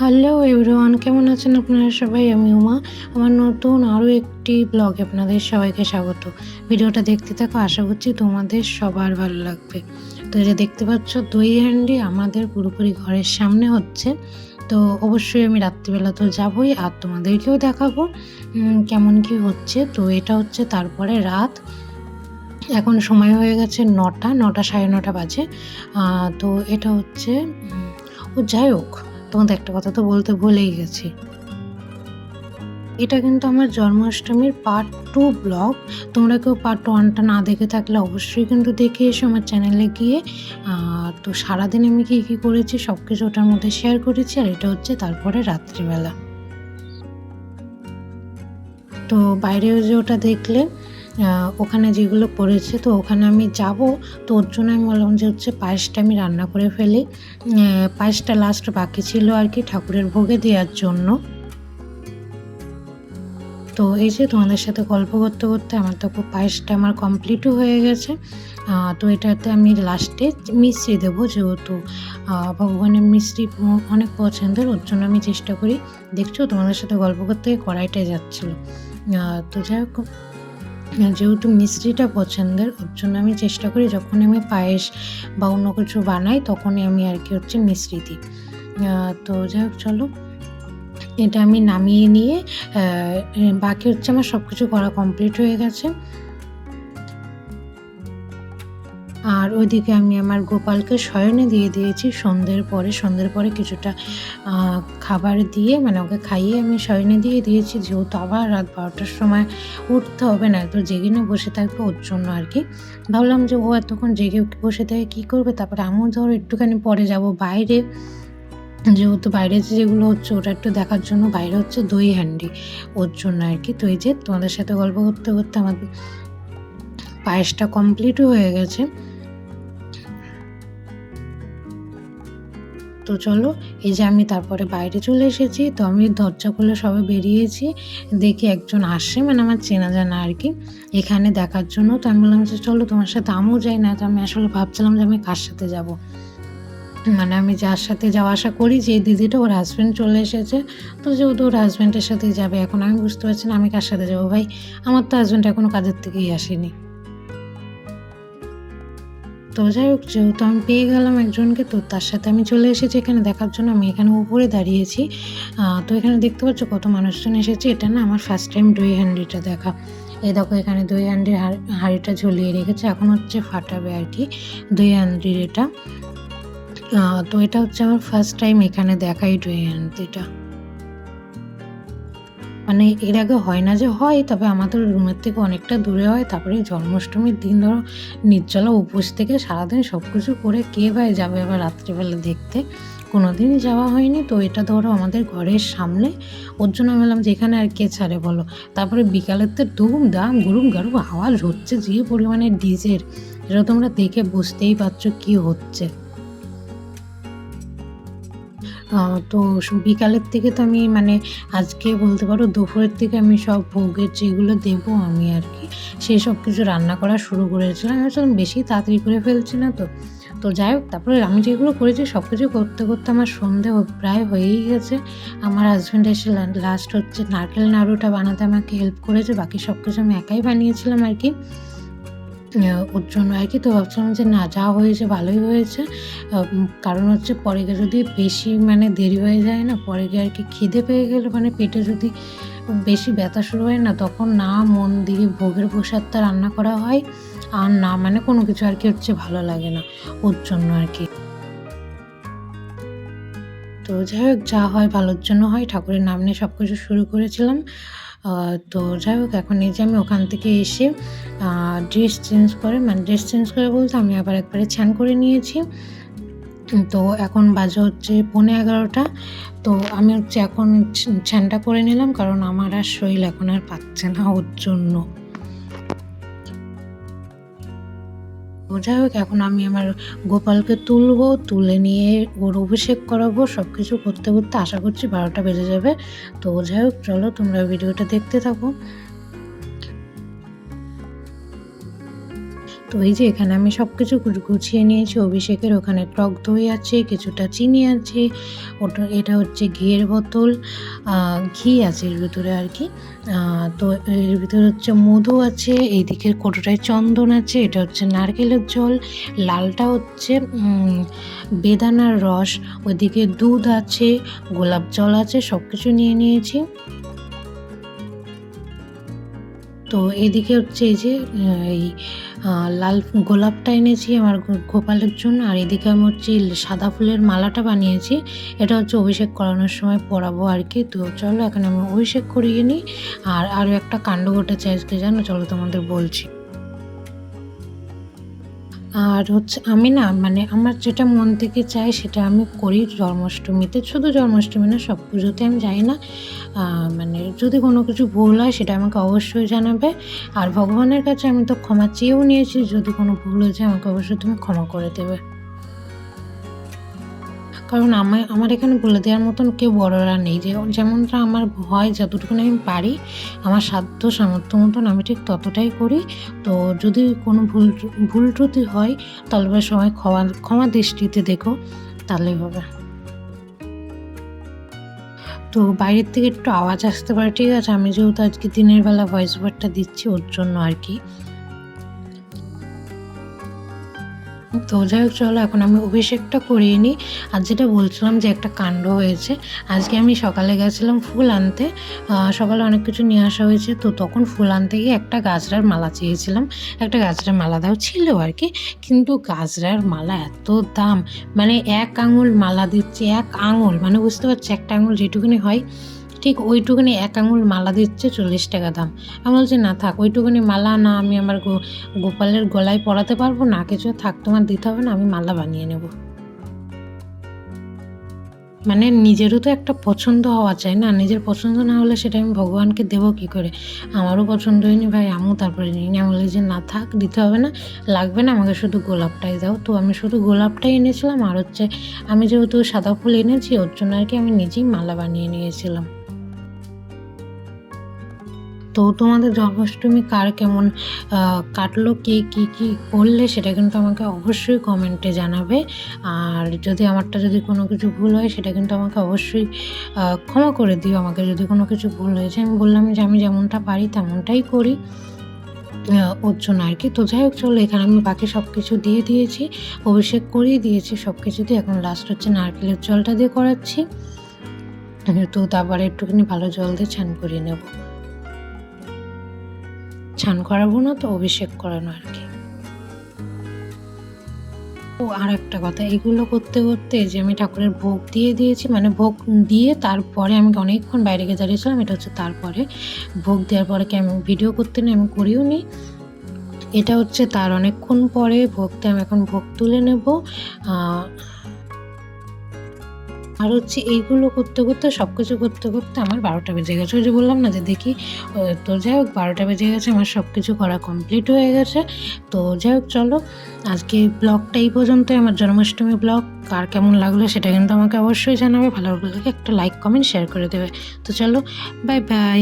Hello everyone, কেমন আছেন আপনারা সবাই? আমি উমা। আমার নতুন আরও একটি ব্লগে আপনাদের সবাইকে স্বাগত। ভিডিওটা দেখতে থাকো, আশা করছি তোমাদের সবার ভালো লাগবে। তো এই যে দেখতে পাচ্ছ, দই হান্ডি আমাদের পুরোপুরি ঘরের সামনে হচ্ছে। তো অবশ্যই আমি রাত্রিবেলা তো যাবই, আর তোমাদেরকেও দেখাবো কেমন কি হচ্ছে। তো এটা হচ্ছে তারপরে রাত, এখন সময় হয়ে গেছে ৯টা, ৯:৩০ বাজে। তো এটা হচ্ছে যাই হোক, তোমাদের একটা কথা তো বলতে ভুলেই গেছি। এটা কিন্তু আমার জন্মাষ্টমীর পার্ট 2 ব্লগ। তোমরা কেউ পার্ট 1টা না দেখে থাকলে অবশ্যই কিন্তু দেখে এসো আমার চ্যানেলে গিয়ে। তো সারাদিন আমি কী করেছি সব কিছু ওটার মধ্যে শেয়ার করেছি। আর এটা হচ্ছে তারপরে রাত্রিবেলা। তো বাইরেও যে ওটা দেখলে ওখানে যেগুলো পড়েছে, তো ওখানে আমি যাব। তো ওর জন্য আমি বললাম যে হচ্ছে পায়েসটা আমি রান্না করে ফেলি। পায়েসটা লাস্ট বাকি ছিল আর কি, ঠাকুরের ভোগে দেওয়ার জন্য। তো এই যে তোমাদের সাথে গল্প করতে করতে আমার তো পায়েসটা আমার কমপ্লিটও হয়ে গেছে। তো এটাতে আমি লাস্টে মিষ্টি দেবো, যেহেতু ভগবানের মিষ্টি অনেক পছন্দের, ওর জন্য আমি চেষ্টা করি। দেখছো তোমাদের সাথে গল্প করতে কড়াইটাই যাচ্ছিলো। তো যাই হোক, যেহেতু মিষ্টিটা পছন্দের, ওর জন্য আমি চেষ্টা করি যখন আমি পায়েস বা অন্য কিছু বানাই তখনই আমি আর কি হচ্ছে মিষ্টি দিই। তো যাই হোক, চলো এটা আমি নামিয়ে নিয়ে বাকি হচ্ছে আমার সব কিছু করা কমপ্লিট হয়ে গেছে। আর ওইদিকে আমি আমার গোপালকে শয়নে দিয়ে দিয়েছি সন্ধ্যের পরে কিছুটা খাবার দিয়ে, মানে ওকে খাইয়ে আমি শয়নে দিয়ে দিয়েছি, যেহেতু আবার রাত 12টার সময় উঠতে হবে, না তো জেগে না বসে থাকবে, ওর জন্য আর কি। ভাবলাম যে ও এতক্ষণ জেগে বসে থেকে কী করবে, তারপরে আমিও ধরো একটুখানি পরে যাব বাইরে, যেহেতু বাইরে যেগুলো হচ্ছে ওটা একটু দেখার জন্য। বাইরে হচ্ছে দই হান্ডি, ওর জন্য আর কি। তো এই যে তোমাদের সাথে গল্প করতে করতে আমার পায়েসটা কমপ্লিটও হয়ে গেছে। তো চলো, এই যে আমি তারপরে বাইরে চলে এসেছি। তো আমি দরজা খুলে সবে বেরিয়েছি, দেখি একজন আসে, মানে আমার চেনা জানা আর কি, এখানে দেখার জন্য। তো আমি বললাম যে চলো তোমার সাথে আমিও যাই। না তো আমি আসলে ভাবছিলাম যে আমি কার সাথে যাব, মানে আমি যার সাথে যাওয়া আসা করি, যে দিদিটা, ওর হাজব্যান্ড চলে এসেছে। তো যেহেতু ওর হাজব্যান্ডের সাথেই যাবে, এখন আমি বুঝতে পারছি না আমি কার সাথে যাবো। ভাই, আমার তো হাজব্যান্ড এখনও কাজের থেকেই আসেনি। তো যাই হোক, যেহেতু আমি পেয়ে গেলাম একজনকে, তো তার সাথে আমি চলে এসেছি এখানে দেখার জন্য। আমি এখানে উপরে দাঁড়িয়েছি। তো এখানে দেখতে পাচ্ছ কত মানুষজন এসেছে। এটা না আমার ফার্স্ট টাইম দই হান্ডিটা দেখা। এই দেখো, এখানে দই হান্ডির হাঁড়িটা ঝুলিয়ে রেখেছে, এখন হচ্ছে ফাটাবে আর কি দই হান্ডির এটা। তো এটা হচ্ছে আমার ফার্স্ট টাইম এখানে দেখা এই দই হান্ডিটা। মানে এর আগে হয় না যে হয়, তবে আমাদের রুমের থেকে অনেকটা দূরে হয়। তারপরে জন্মাষ্টমীর দিন ধরো নির্জলা উপোস থেকে সারাদিন সব কিছু করে কে ভাই যাবে আবার রাত্রিবেলা দেখতে, কোনো দিনই যাওয়া হয়নি। তো এটা ধরো আমাদের ঘরের সামনে, ওর জন্য আমি বললাম যে এখানে আর কে ছাড়ে বলো। তারপরে বিকালের তো ধুম দাম গুরুম গারুম আওয়াজ হচ্ছে যে পরিমাণে ডিজের, এটা তোমরা দেখে বুঝতেই পারছো কি হচ্ছে। তো বিকালের থেকে তো আমি, মানে আজকে বলতে পারো দুপুরের থেকে আমি সব ভোগের যেগুলো দেবো আমি আর কি, সেই সব কিছু রান্না করা শুরু করেছিলাম। আমি ভাবছিলাম বেশি তাড়াতাড়ি করে ফেলছি না তো। তো যাই হোক, তারপরে আমি যেগুলো করেছি সব কিছু করতে করতে আমার সন্ধে প্রায় হয়েই গেছে। আমার হাজব্যান্ড এসে লাস্ট হচ্ছে নারকেল নাড়ুটা বানাতে আমাকে হেল্প করেছে, বাকি সব কিছু আমি একাই বানিয়েছিলাম আর কি, ওর জন্য আর কি। তো ভাবছিলাম যে না, যা হয়েছে ভালোই হয়েছে। কারণ হচ্ছে পরে গিয়ে যদি বেশি মানে দেরি হয়ে যায় না, পরে গিয়ে আর কি খিদে পেয়ে গেলে, মানে পেটে যদি বেশি ব্যথা শুরু হয় না, তখন না মন দিয়ে ভোগের প্রসাদটা রান্না করা হয়, আর না মানে কোনো কিছু আর কি হচ্ছে ভালো লাগে না, ওর জন্য আর কি। তো যাই হোক, যা হয় ভালোর জন্য হয়, ঠাকুরের নাম নিয়ে সব কিছু শুরু করেছিলাম। তো যাই হোক, এখন এই যে আমি ওখান থেকে এসে ড্রেস চেঞ্জ করে বলতে আমি আবার একবারে স্নান করে নিয়েছি। তো এখন বাজে হচ্ছে 11:15। তো আমি হচ্ছে এখন স্নানটা করে নিলাম, কারণ আমার আর শরীর এখন আর পাচ্ছে না, ওর জন্য। যাই হোক, এখন আমি আমার গোপালকে তুলবো, তুলে নিয়ে ওর অভিষেক করাবো, সব কিছু করতে করতে আশা করছি 12টা বেজে যাবে। তো যাই হোক, চলো তোমরা ভিডিওটা দেখতে থাকো। তো এই যে এখানে আমি সব কিছু গুছিয়ে নিয়েছি। অভিষেকের ওখানে টক দই আছে, কিছুটা চিনি আছে, এটা হচ্ছে ঘিয়ের বোতল, ঘি আছে এর ভিতরে আর কি। তো এর ভিতরে হচ্ছে মধু আছে, এই দিকের কৌটোটায় চন্দন আছে, এটা হচ্ছে নারকেলের জল, লালটা হচ্ছে বেদানার রস, ওইদিকে দুধ আছে, গোলাপ জল আছে, সব কিছু নিয়ে নিয়েছি। তো এদিকে হচ্ছে এই যে এই লাল গোলাপটা এনেছি আমার গোপালের জন্য, আর এদিকে আমি হচ্ছে সাদা ফুলের মালাটা বানিয়েছি, এটা হচ্ছে অভিষেক করানোর সময় পরাবো আর কি। তো চলো এখন আমি অভিষেক করিয়ে নিই। আর আরও একটা কাণ্ড ঘটেছে আজকে, জানো, চলো তোমাদের বলছি। আর হচ্ছে আমি না মানে আমার যেটা মন থেকে চাই সেটা আমি করি জন্মাষ্টমীতে, শুধু জন্মাষ্টমী না, সব পুজোতে আমি যাই না। মানে যদি কোনো কিছু ভুল হয় সেটা আমাকে অবশ্যই জানাবে। আর ভগবানের কাছে আমি তো ক্ষমা চেয়েও নিয়েছি, যদি কোনো ভুল হয়েছে আমাকে অবশ্যই তুমি ক্ষমা করে দেবে। কারণ আমার এখানে বলে দেওয়ার মতন কেউ বড়রা নেই, যে যেমনটা আমার হয় যতটুকুনি আমি পারি, আমার সাধ্য সামর্থ্য মতন আমি ঠিক ততটাই করি। তো যদি কোনো ভুল ত্রুটি হয় তাহলে সবাই ক্ষমা দৃষ্টিতে দেখো, তাহলেই হবে। তো বাইরের থেকে একটু আওয়াজ আসতে পারে, ঠিক আছে, আমি যেহেতু আজকে দিনের বেলা ভয়েস ওভারটা দিচ্ছি ওর জন্য আর কি। তো যাই হোক, চলো এখন আমি অভিষেকটা করিয়ে নিই। আর যেটা বলছিলাম যে একটা কাণ্ড হয়েছে, আজকে আমি সকালে গেছিলাম ফুল আনতে, সকালে অনেক কিছু নিয়ে আসা হয়েছে, তো তখন ফুল আনতে গিয়ে একটা গাজরার মালা চেয়েছিলাম, একটা গাজরার মালা দাও ছিল আর কি। কিন্তু গাজরার মালা এত দাম, মানে 1 আঙুল মালা দিচ্ছে, 1 আঙুল, মানে বুঝতে পারছি একটা আঙুল যেটুকুনি হয় ঠিক ওইটুকুনি 1 আঙুল মালা দিচ্ছে 40 টাকা দাম। আমি বলছি না থাক, ওইটুকুনি মালা না আমি আমার গোপালের গলায় পরাতে পারবো না, কিছু থাক, তোমার দিতে হবে না, আমি মালা বানিয়ে নেব। মানে নিজেরও তো একটা পছন্দ হওয়া চাই না, নিজের পছন্দ না হলে সেটা আমি ভগবানকে দেবো কী করে? আমারও পছন্দ হয়নি ভাই, আমিও তারপরে নিই নি, আমি বলি যে না থাক, দিতে হবে না, লাগবে না, আমাকে শুধু গোলাপটাই দাও। তো আমি শুধু গোলাপটাই এনেছিলাম, আর হচ্ছে আমি যেহেতু সাদা ফুল এনেছি ওর জন্য আর কি আমি নিজেই মালা বানিয়ে নিয়েছিলাম। তো তোমাদের জন্মাষ্টমী কার কেমন কাটলো, কে কী কী করলে সেটা কিন্তু আমাকে অবশ্যই কমেন্টে জানাবে। আর যদি আমারটা যদি কোনো কিছু ভুল হয় সেটা কিন্তু আমাকে অবশ্যই ক্ষমা করে দিও, আমাকে যদি কোনো কিছু ভুল হয়েছে। আমি বললাম যে আমি যেমনটা পারি তেমনটাই করি ওর জন্য আর কি। তো যাই হোক, চলো এখানে আমি বাকি সব কিছু দিয়ে দিয়েছি, অভিষেক করিয়ে দিয়েছি সব কিছু দিয়ে, এখন লাস্ট হচ্ছে নারকেলের জলটা দিয়ে করাচ্ছি। তো তারপরে একটুখানি ভালো জল দিয়ে স্নান করিয়ে নেব, স্নান করাবো না তো অভিষেক করানো আর কি। ও আর একটা কথা, এগুলো করতে করতে যে আমি ঠাকুরের ভোগ দিয়ে দিয়েছি, মানে ভোগ দিয়ে তারপরে আমি অনেকক্ষণ বাইরে গিয়ে দাঁড়িয়েছিলাম, এটা হচ্ছে তারপরে ভোগ দেওয়ার পরে কি আমি ভিডিও করতে নিই, আমি করিও নি, এটা হচ্ছে তার অনেকক্ষণ পরে ভোগ দিয়ে আমি এখন ভোগ তুলে নেব। আর হচ্ছে এইগুলো করতে করতে সব কিছু করতে করতে আমার 12টা বেজে গেছে, ওই যে বললাম না যে দেখি। তো যাই হোক 12টা বেজে গেছে, আমার সব কিছু করা কমপ্লিট হয়ে গেছে। তো যাই হোক, চলো আজকে ব্লগটা এই পর্যন্তই, আমার জন্মাষ্টমী ব্লগ। কার কেমন লাগলো সেটা কিন্তু আমাকে অবশ্যই জানাবে, ভালো লাগলে একটা লাইক কমেন্ট শেয়ার করে দেবে। তো চলো, বাই বাই।